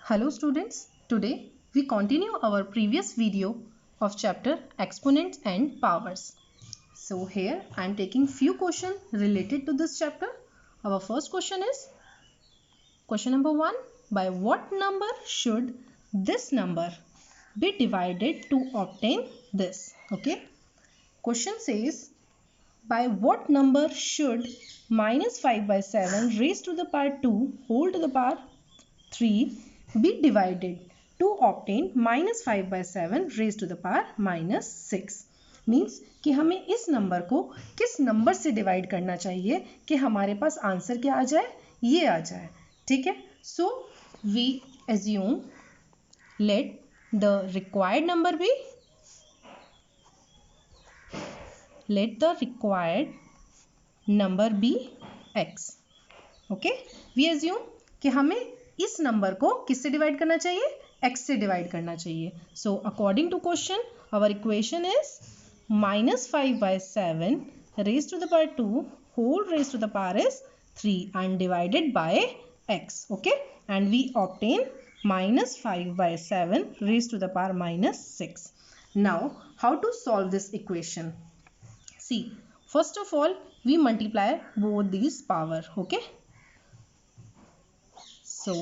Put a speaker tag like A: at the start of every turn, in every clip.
A: Hello students, today we continue our previous video of chapter Exponents and Powers. So here I am taking few questions related to this chapter. Our first question is question number 1. By what number should this number be divided to obtain this? Okay. Question says by what number should minus 5 by 7 raised to the power 2 whole to the power 3 be divided to obtain minus 5 by 7 raised to the power minus 6 means कि हमें इस number को किस number से divide करना चाहिए कि हमारे पास आंसर क्या आ जाए, ये आ जाए. ठीक है. So we assume let the required number be x. Okay. We assume कि हमें इस नंबर को किससे डिवाइड करना चाहिए, x से डिवाइड करना चाहिए. So according to question our equation is minus 5 by 7 raised to the power 2 whole raised to the power is 3 and divided by x. Okay, and we obtain minus 5 by 7 raised to the power minus 6. Now how to solve this equation? See, first of all we multiply both these power. Okay, so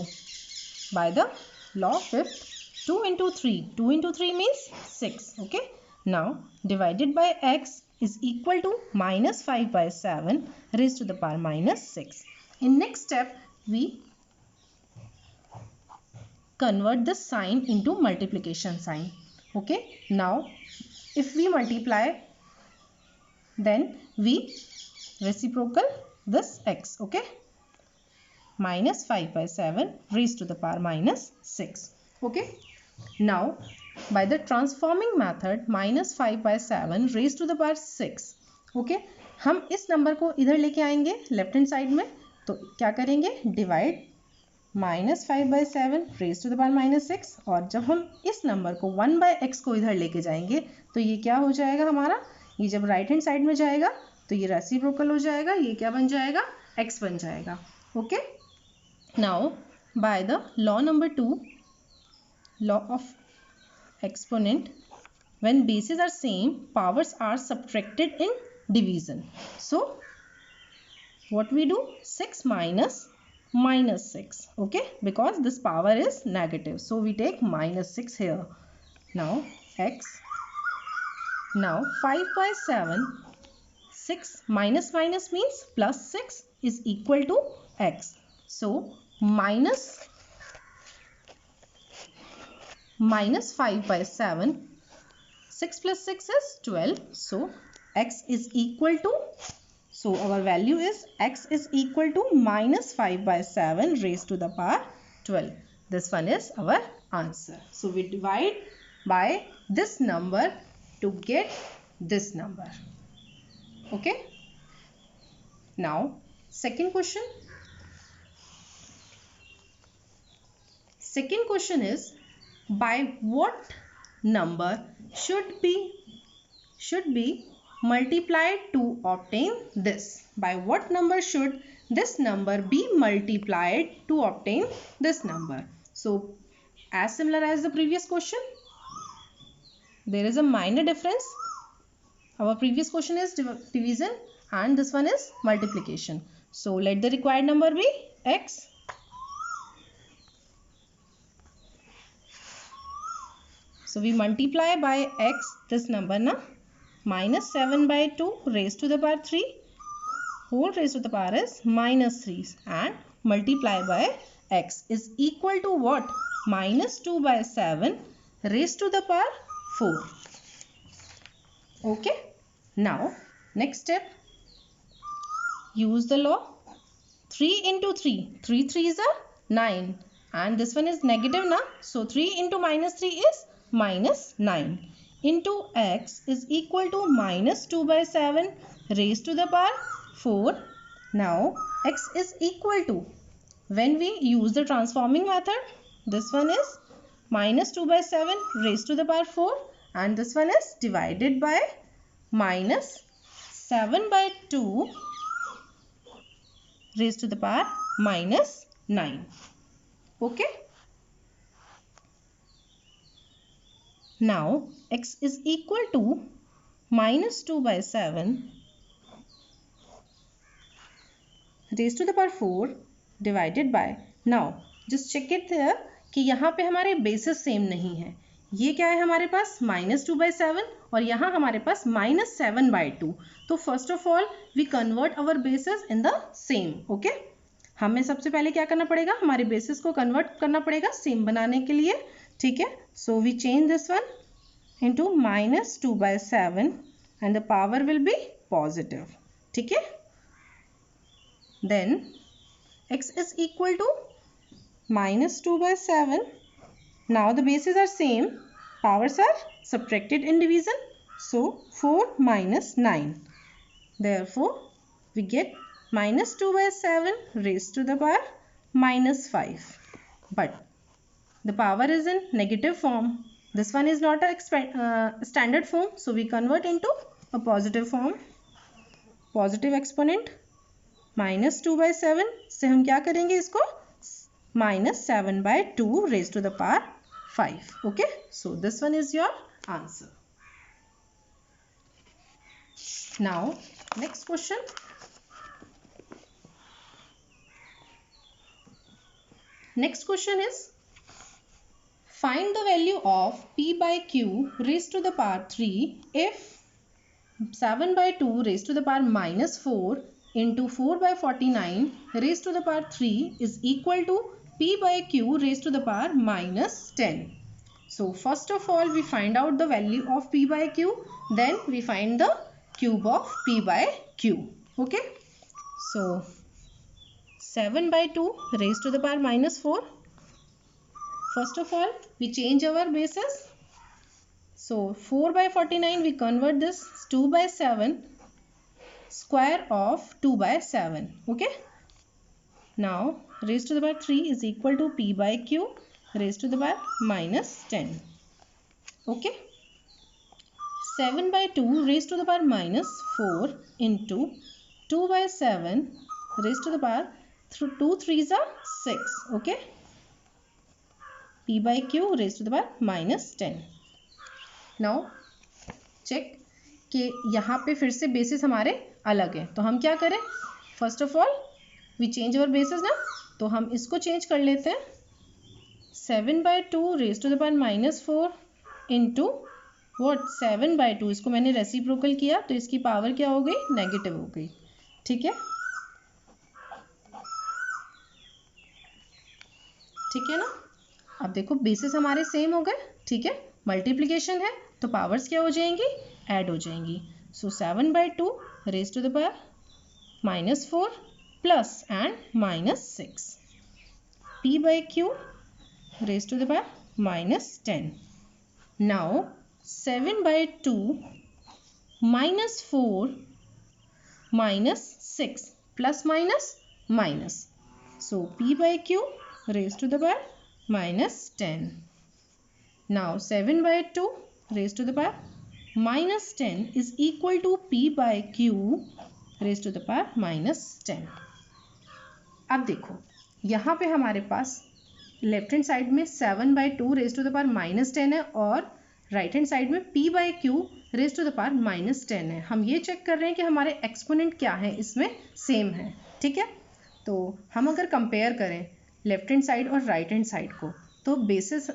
A: by the law of fifth, 2 into 3 means 6. Okay, now divided by x is equal to minus 5 by 7 raised to the power minus 6. In next step we convert the sign into multiplication sign. Okay, now if we multiply then we reciprocal this x. Okay, minus 5 by 7 raised to the power minus 6. Okay, now by the transforming method minus 5 by 7 raised to the power 6. Okay, हम इस number को इधर लेके आएंगे left hand side में. तो क्या करेंगे, divide minus 5 by 7 raised to the power minus 6. और जब हम इस नंबर को 1 by x को इधर लेके जाएंगे तो ये क्या हो जाएगा हमारा, ये जब राइट हैंड साइड में जाएगा तो ये रेसिप्रोकल हो जाएगा, ये क्या बन जाएगा, x बन जाएगा. Okay. Now by the law number 2, law of exponent, when bases are same powers are subtracted in division. So what we do, 6 minus 6. Okay, because this power is negative, so we take minus 6 here. Now x, now 5 by 7, 6 minus means plus 6 is equal to x. So minus 5 by 7, 6 plus 6 is 12. So x is equal to, so our value is x is equal to minus 5 by 7 raised to the power 12. This one is our answer. So we divide by this number to get this number. Okay. Now second question. Second question is by what number should be multiplied to obtain this. By what number should this number be multiplied to obtain this number? So as similar as the previous question, there is a minor difference. Our previous question is division and this one is multiplication. So let the required number be x. So we multiply by x this number na, minus 7 by 2 raised to the power 3 whole raised to the power is minus 3 and multiply by x is equal to what, minus 2 by 7 raised to the power 4. Okay. Now next step, use the law. 3 into 3, 3 3s are 9 and this one is negative na, so 3 into minus 3 is minus 9 into x is equal to minus 2 by 7 raised to the power 4. Now x is equal to, when we use the transforming method, this one is minus 2 by 7 raised to the power 4 and this one is divided by minus 7 by 2 raised to the power minus 9. Okay. Now x is equal to minus 2 by 7 raised to the power 4 divided by, now just check it here कि यहाँ पे हमारे basis same नहीं है. ये क्या है हमारे पास माइनस 2 बाई 7 और यहाँ हमारे पास माइनस 7 बाई 2. तो first of all we convert our basis in the same. Okay, हमें सबसे पहले क्या करना पड़ेगा, हमारे बेसिस को कन्वर्ट करना पड़ेगा सेम बनाने के लिए. ठीक है, so we change this one into minus 2 by 7 and the power will be positive. ठीक है, then x is equal to minus 2 by 7. Now the bases are same, powers are subtracted in division, so 4 minus 9. Therefore we get minus 2 by 7 raised to the power minus 5. But the power is in negative form. This one is not a standard form, so we convert into a positive form. Positive exponent minus 2 by 7 से हम क्या करेंगे इसको minus 7 by 2 raised to the power 5. Okay, so this one is your answer. Now next question. Next question is, find the value of p by q raised to the power 3 if 7 by 2 raised to the power minus 4 into 4 by 49 raised to the power 3 is equal to p by q raised to the power minus 10. So first of all we find out the value of p by q, then we find the cube of p by q. Okay, so 7 by 2 raised to the power minus 4. First of all we change our bases, so 4 by 49 we convert this 2 by 7 square of 2 by 7. Okay, now raised to the power 3 is equal to p by q raised to the power minus 10. Okay, 7 by 2 raised to the power minus 4 into 2 by 7 raised to the power 2 3s are 6. Okay, p by q raised to the power minus 10. Now check कि यहाँ पे फिर से basis हमारे अलग है, तो हम क्या करें, first of all we change our basis ना, तो हम इसको चेंज कर लेते हैं. 7 by 2 raised to the power minus 4 into what 7 by 2, इसको मैंने रेसिप्रोकल किया तो इसकी पावर क्या हो गई, नेगेटिव हो गई. ठीक है, ठीक है ना. अब देखो बेसिस हमारे सेम हो गए. ठीक है, मल्टीप्लिकेशन है तो पावर्स क्या हो जाएंगी, ऐड हो जाएंगी. So 7 by 2 raise to the power minus 4 plus and minus 6. p by q raised to the power minus 10. Now 7 by 2 minus 4 minus 6 plus minus minus. So p by q raised to the power minus 10. Now 7 by 2 raised to the power minus 10 is equal to p by q raised to the power minus 10. अब देखो यहाँ पे हमारे पास left hand side में 7 by 2 raised to the power minus 10 है और right hand side में p by q raised to the power minus 10 है. हम ये चेक कर रहे हैं कि हमारे एक्सपोनेंट क्या है, इसमें सेम है. ठीक है, तो हम अगर कंपेयर करें लेफ्ट हैंड साइड और राइट हैंड साइड को, तो बेसिस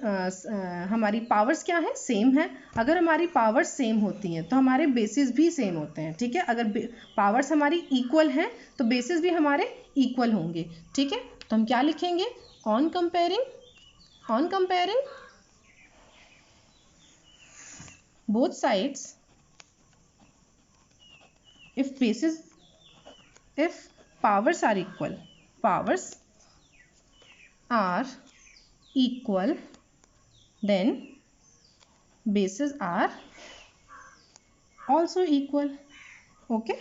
A: हमारी पावर्स क्या है, सेम है. अगर हमारी पावर्स सेम होती हैं तो हमारे बेसिस भी सेम होते हैं. ठीक है, अगर पावर्स हमारी इक्वल हैं तो बेसिस भी हमारे इक्वल होंगे. ठीक है, तो हम क्या लिखेंगे, on comparing both sides if powers are equal then bases are also equal. Okay,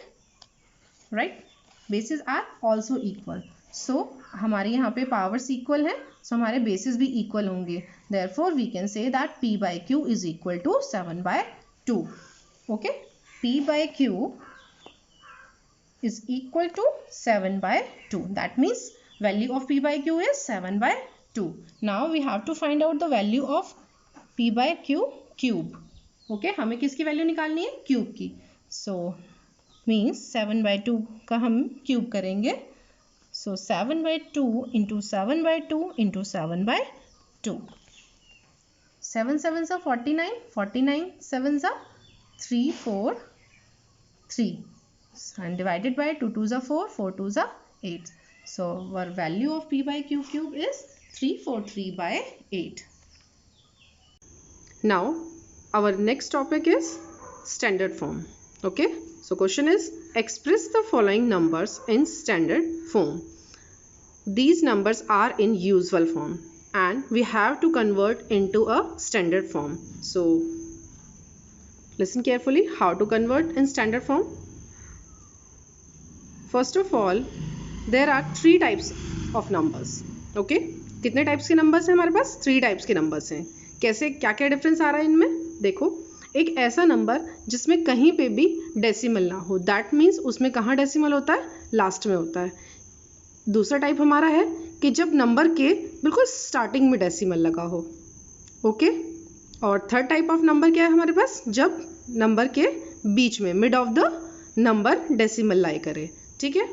A: right, bases are also equal. So हमारे यहाँ पे पावर्स इक्वल है, so हमारे बेसिस भी इक्वल होंगे. Therefore we can say that p by q is equal to 7 by 2. Okay, p by q is equal to 7 by 2. That means value of p by q is 7 by 2. Now we have to find out the value of p by q cube. Okay, हमें किसकी value निकालनी है? Cube की. So means 7/2 का हम cube करेंगे. सो 7/2 into 7/2 into 7/2. 7 7s are 49, 49 7s are 343 and divided by 2 2s are 4, 4 2s are 8. So our value of p by q cube is 343/8.
B: Now our next topic is standard form. Okay, so question is express the following numbers in standard form. These numbers are in usual form and we have to convert into a standard form. So listen carefully how to convert in standard form. First of all, there are 3 types of numbers. Okay, कितने types के numbers हैं हमारे पास? 3 types के numbers हैं. कैसे, क्या क्या difference आ रहा है इनमें? देखो, एक ऐसा नंबर जिसमें कहीं पे भी डेसिमल ना हो, दैट मीन्स उसमें कहाँ डेसिमल होता है? लास्ट में होता है. दूसरा टाइप हमारा है कि जब नंबर के बिल्कुल स्टार्टिंग में डेसिमल लगा हो. ओके, और थर्ड टाइप ऑफ नंबर क्या है हमारे पास? जब नंबर के बीच में, mid of the number decimal lie करे. ठीक है,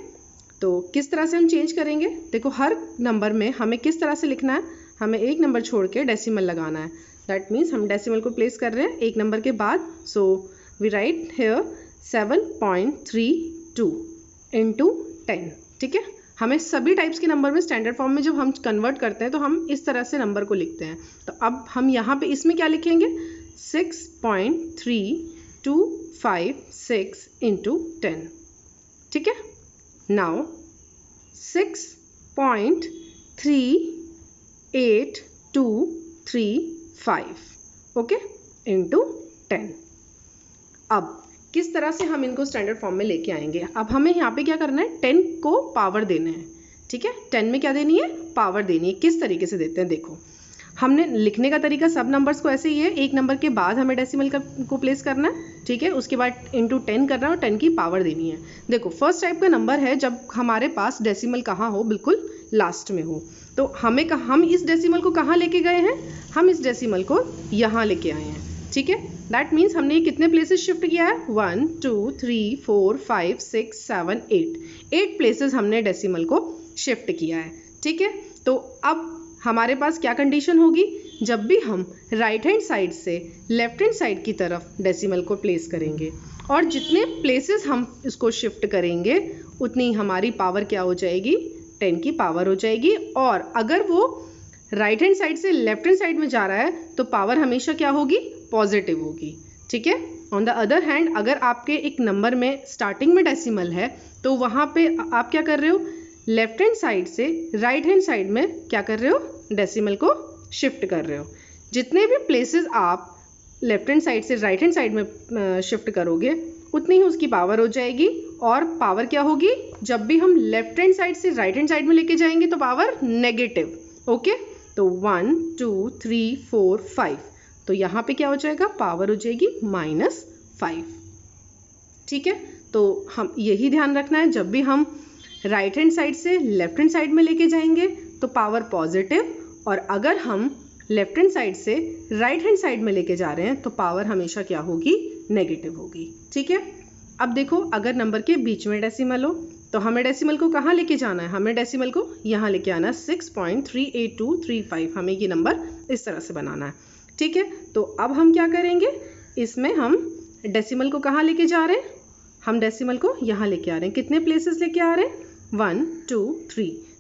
B: तो किस तरह से हम चेंज करेंगे? देखो, हर नंबर में हमें किस तरह से लिखना है? हमें एक नंबर छोड़ के डेसिमल लगाना है. दैट मीन्स हम डेसिमल को प्लेस कर रहे हैं एक नंबर के बाद. So we write here 7.32 into 10. ठीक है, हमें सभी टाइप्स के नंबर में स्टैंडर्ड फॉर्म में जब हम कन्वर्ट करते हैं तो हम इस तरह से नंबर को लिखते हैं. तो अब हम यहाँ पे इसमें क्या लिखेंगे? 6.3256 इंटू 10. ठीक है, नाउ 6.38235 ओके इंटू 10. अब किस तरह से हम इनको स्टैंडर्ड फॉर्म में लेके आएंगे? अब हमें यहाँ पे क्या करना है? 10 को पावर देना है. ठीक है, 10 में क्या देनी है? पावर देनी है. किस तरीके से देते हैं? देखो, हमने लिखने का तरीका सब नंबर्स को ऐसे ही है. एक नंबर के बाद हमें डेसिमल को प्लेस करना है. ठीक है, उसके बाद इंटू 10 करना है और 10 की पावर देनी है. देखो, फर्स्ट टाइप का नंबर है जब हमारे पास डेसिमल कहाँ हो? बिल्कुल लास्ट में हो. तो हम इस डेसिमल को कहाँ लेके गए हैं? हम इस डेसिमल को यहाँ लेके आए हैं. ठीक है, दैट मीन्स हमने कितने प्लेसेस शिफ्ट किया है? 1 2 3 4 5 6 7 8 प्लेसेस हमने डेसिमल को शिफ्ट किया है. ठीक है, तो अब हमारे पास क्या कंडीशन होगी? जब भी हम राइट हैंड साइड से लेफ्ट हैंड साइड की तरफ डेसिमल को प्लेस करेंगे और जितने प्लेसेस हम इसको शिफ्ट करेंगे उतनी हमारी पावर क्या हो जाएगी? 10 की पावर हो जाएगी. और अगर वो राइट हैंड साइड से लेफ्ट हैंड साइड में जा रहा है तो पावर हमेशा क्या होगी? पॉजिटिव होगी. ठीक है, ऑन द अदर हैंड अगर आपके एक नंबर में स्टार्टिंग में डेसिमल है तो वहाँ पे आप क्या कर रहे हो? लेफ्ट हैंड साइड से राइट हैंड साइड में क्या कर रहे हो? डेसिमल को शिफ्ट कर रहे हो. जितने भी प्लेसेस आप लेफ्ट हैंड साइड से राइट हैंड साइड में शिफ्ट करोगे उतनी ही उसकी पावर हो जाएगी. और पावर क्या होगी? जब भी हम लेफ्ट हैंड साइड से राइट हैंड साइड में लेके जाएंगे तो पावर नेगेटिव. ओके, तो 1 2 3 4 5, तो यहाँ पे क्या हो जाएगा? पावर हो जाएगी -5. ठीक है, तो हम यही ध्यान रखना है, जब भी हम राइट हैंड साइड से लेफ्ट हैंड साइड में लेके जाएंगे तो पावर पॉजिटिव, और अगर हम लेफ्ट हैंड साइड से राइट हैंड साइड में लेके जा रहे हैं तो पावर हमेशा क्या होगी? नेगेटिव होगी. ठीक है, अब देखो, अगर नंबर के बीच में डेसिमल हो तो हमें डेसिमल को कहाँ लेके जाना है? हमें डेसिमल को यहाँ लेके आना है. 6.38235 हमें ये नंबर इस तरह से बनाना है. ठीक है, तो अब हम क्या करेंगे? इसमें हम डेसिमल को कहाँ लेके जा रहे हैं? हम डेसिमल को यहाँ लेके आ रहे हैं. कितने प्लेसेस लेके आ रहे हैं? 1 2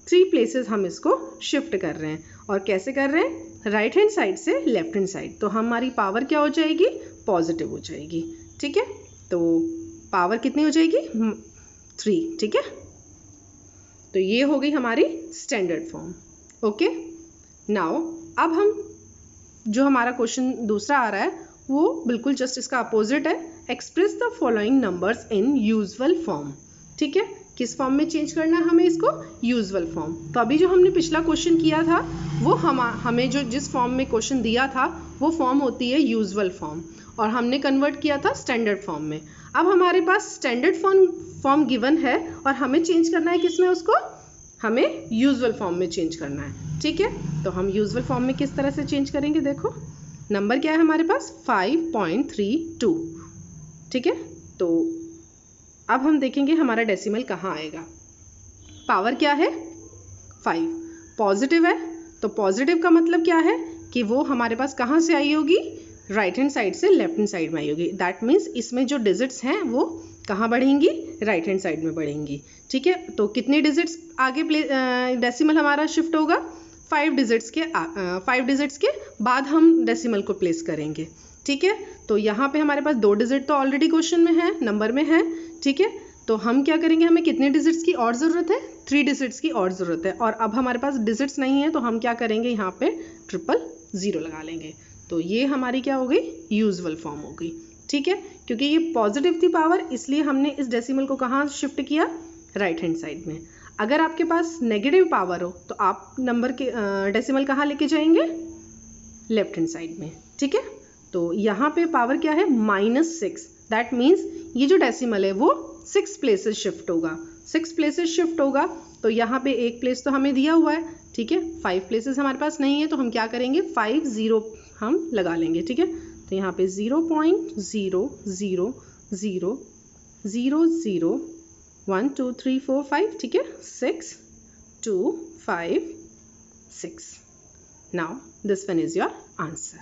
B: 3 प्लेसेस हम इसको शिफ्ट कर रहे हैं. और कैसे कर रहे हैं? राइट हैंड साइड से लेफ्ट हैंड साइड. तो हमारी पावर क्या हो जाएगी? पॉजिटिव हो जाएगी. ठीक है, तो पावर कितनी हो जाएगी? 3. ठीक है, तो ये हो गई हमारी स्टैंडर्ड फॉर्म. ओके, नाउ अब हम जो हमारा क्वेश्चन दूसरा आ रहा है वो बिल्कुल जस्ट इसका अपोजिट है. Express the following numbers in usual form. ठीक है, किस फॉर्म में चेंज करना है हमें इसको? Usual form. तो अभी जो हमने पिछला क्वेश्चन किया था वो हमें जो जिस फॉर्म में क्वेश्चन दिया था वो फॉर्म होती है यूजुअल फॉर्म, और हमने कन्वर्ट किया था स्टैंडर्ड फॉर्म में. अब हमारे पास स्टैंडर्ड फॉर्म गिवन है और हमें चेंज करना है किसमें? उसको हमें यूजुअल फॉर्म में चेंज करना है. ठीक है, तो हम यूजुअल फॉर्म में किस तरह से चेंज करेंगे? देखो, नंबर क्या है हमारे पास 5.32, ठीक है। तो अब हम देखेंगे हमारा डेसिमल कहाँ आएगा। पावर क्या है 5, पॉजिटिव है, तो पॉजिटिव का मतलब क्या है कि वो हमारे पास कहाँ से आई होगी, राइट हैंड साइड से लेफ्ट हैंड साइड में आई होगी। दैट मीन्स इसमें जो डिजिट्स हैं वो कहाँ बढ़ेंगी, राइट हैंड साइड में बढ़ेंगी, ठीक है। तो कितनी डिजिट्स आगे डेसिमल हमारा शिफ्ट होगा, 5 डिजिट्स के बाद हम डेसिमल को प्लेस करेंगे, ठीक है। तो यहाँ पे हमारे पास 2 डिजिट तो ऑलरेडी क्वेश्चन में है, नंबर में है, ठीक है। तो हम क्या करेंगे, हमें कितने डिजिट्स की और ज़रूरत है, 3 डिजिट्स की और ज़रूरत है। और अब हमारे पास डिजिट्स नहीं है तो हम क्या करेंगे, यहाँ पे 000 लगा लेंगे। तो ये हमारी क्या हो गई, यूजुअल फॉर्म हो गई, ठीक है। क्योंकि ये पॉजिटिव थी पावर, इसलिए हमने इस डेसिमल को कहाँ शिफ्ट किया, राइट हैंड साइड में। अगर आपके पास नेगेटिव पावर हो तो आप नंबर के डेसिमल कहाँ लेके जाएंगे, लेफ्ट हैंड साइड में, ठीक है। तो यहाँ पे पावर क्या है -6, दैट मीन्स ये जो डेसिमल है वो 6 प्लेसेस शिफ्ट होगा, 6 प्लेसेस शिफ्ट होगा। तो यहाँ पे एक प्लेस तो हमें दिया हुआ है, ठीक है। 5 प्लेसेस हमारे पास नहीं है तो हम क्या करेंगे, 50 हम लगा लेंगे, ठीक है। तो यहाँ पे 0.00000 1 2 3 4 5, ठीक है, 6 2 5 6। Now this one is your answer.